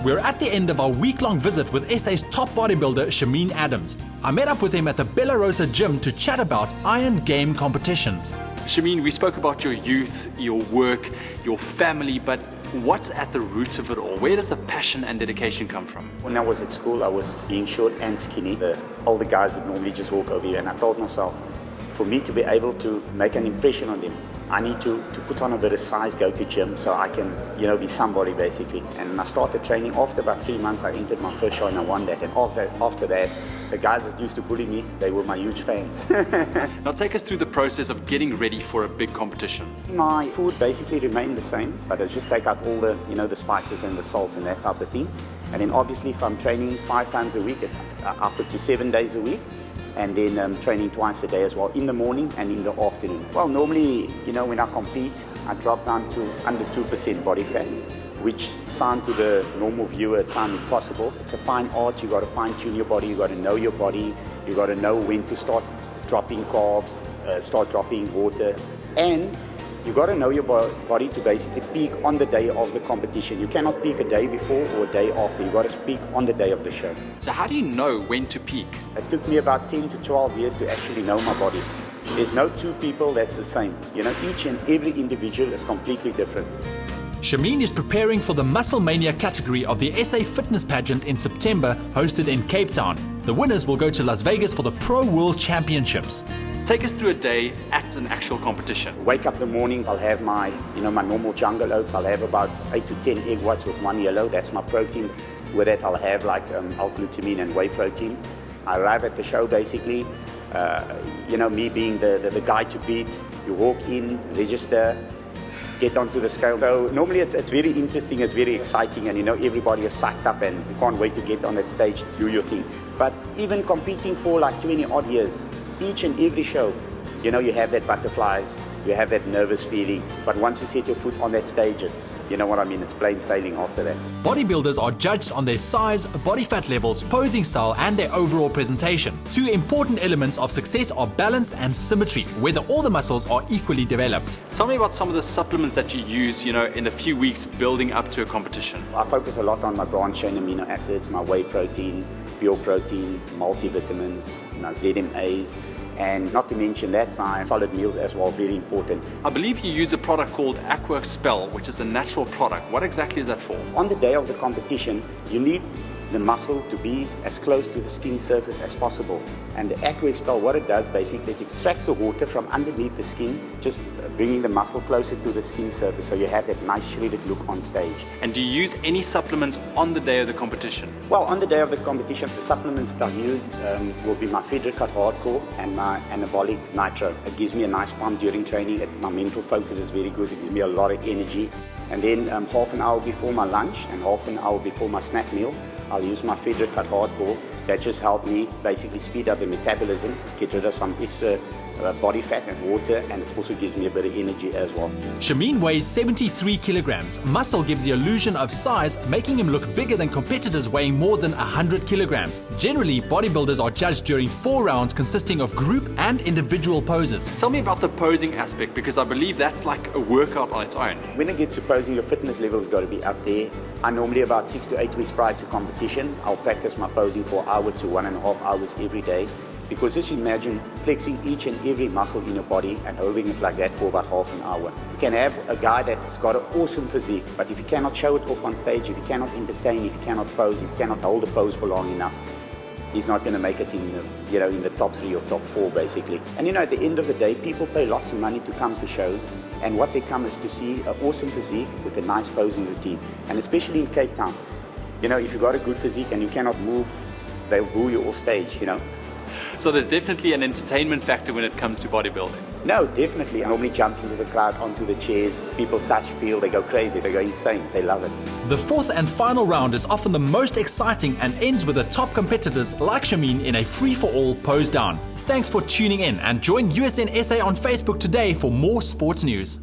we're at the end of our week-long visit with SA's top bodybuilder, Shameen Adams. I met up with him at the Bellarosa gym to chat about Iron Game competitions. Shameen, we spoke about your youth, your work, your family, but what's at the roots of it all? Where does the passion and dedication come from? When I was at school, I was being short and skinny. The older guys would normally just walk over here, and I told myself, for me to be able to make an impression on them, I need to put on a bit of size, go to gym so I can, be somebody basically. And I started training. After about 3 months, I entered my first show and I won that. And after that, the guys that used to bully me, they were my huge fans. Now take us through the process of getting ready for a big competition. My food basically remained the same, but I just take out all the, the spices and the salts and that type of thing. And then obviously if I'm training 5 times a week, up to 7 days a week, and then training twice a day as well, in the morning and in the afternoon. Well, normally, when I compete, I drop down to under 2% body fat, which sound to the normal viewer, it sounds impossible. It's a fine art. You got to fine tune your body. You got to know your body. You got to know when to start dropping carbs, start dropping water, and you got to know your body to basically peak on the day of the competition. You cannot peak a day before or a day after. You got to peak on the day of the show. So how do you know when to peak? It took me about 10 to 12 years to actually know my body. There's no two people that's the same. Each and every individual is completely different. Shameen is preparing for the Muscle Mania category of the SA Fitness Pageant in September, hosted in Cape Town. The winners will go to Las Vegas for the Pro World Championships. Take us through a day at an actual competition. Wake up in the morning, I'll have my, my normal jungle oats. I'll have about 8 to 10 egg whites with 1 yellow. That's my protein. With that, I'll have like L-glutamine and whey protein. I arrive at the show basically, me being the guy to beat. You walk in, register, get onto the scale. So normally it's very interesting, it's very exciting, and everybody is psyched up and you can't wait to get on that stage, do your thing. But even competing for like 20 odd years, each and every show, you have that butterflies, you have that nervous feeling, but once you set your foot on that stage, it's, it's plain sailing after that. Bodybuilders are judged on their size, body fat levels, posing style, and their overall presentation. 2 important elements of success are balance and symmetry, whether all the muscles are equally developed. Tell me about some of the supplements that you use, in the few weeks building up to a competition. I focus a lot on my branched chain amino acids, my whey protein, pure protein, multivitamins, my ZMAs, and not to mention that, my solid meals as well, very important. I believe you use a product called Aqua Spell, which is a natural product. What exactly is that for? On the day of the competition, you need the muscle to be as close to the skin surface as possible. And the Aqua Expel, what it does basically, it extracts the water from underneath the skin, just bringing the muscle closer to the skin surface, so you have that nice shredded look on stage. And do you use any supplements on the day of the competition? Well, on the day of the competition, the supplements that I use will be my Fedricut Hardcore and my Anabolic Nitro. It gives me a nice pump during training. My mental focus is very good. It gives me a lot of energy. And then half an hour before my lunch and half an hour before my snack meal, I'll use my Fedricut Hardcore. That just helped me basically speed up the metabolism, get rid of some extra body fat and water, and it also gives me a bit of energy as well. Shameen weighs 73 kilograms. Muscle gives the illusion of size, making him look bigger than competitors weighing more than 100 kilograms. Generally, bodybuilders are judged during 4 rounds consisting of group and individual poses. Tell me about the posing aspect, because I believe that's like a workout on its own. When it gets to posing, your fitness level's got to be up there. I normally, about 6 to 8 weeks prior to competition, I'll practice my posing for 1 hour to 1.5 hours every day. Because just imagine flexing each and every muscle in your body and holding it like that for about half an hour. You can have a guy that's got an awesome physique, but if you cannot show it off on stage, if you cannot entertain, if you cannot pose, if you cannot hold the pose for long enough, he's not going to make it in the top 3 or top 4 basically. And at the end of the day, people pay lots of money to come to shows, and what they come is to see an awesome physique with a nice posing routine. And especially in Cape Town, if you've got a good physique and you cannot move, they'll boo you off stage, So there's definitely an entertainment factor when it comes to bodybuilding. No, definitely. I normally jump into the crowd, onto the chairs. People touch, feel, they go crazy, they go insane. They love it. The 4th and final round is often the most exciting and ends with the top competitors like Shameen in a free-for-all pose down. Thanks for tuning in, and join USN SA on Facebook today for more sports news.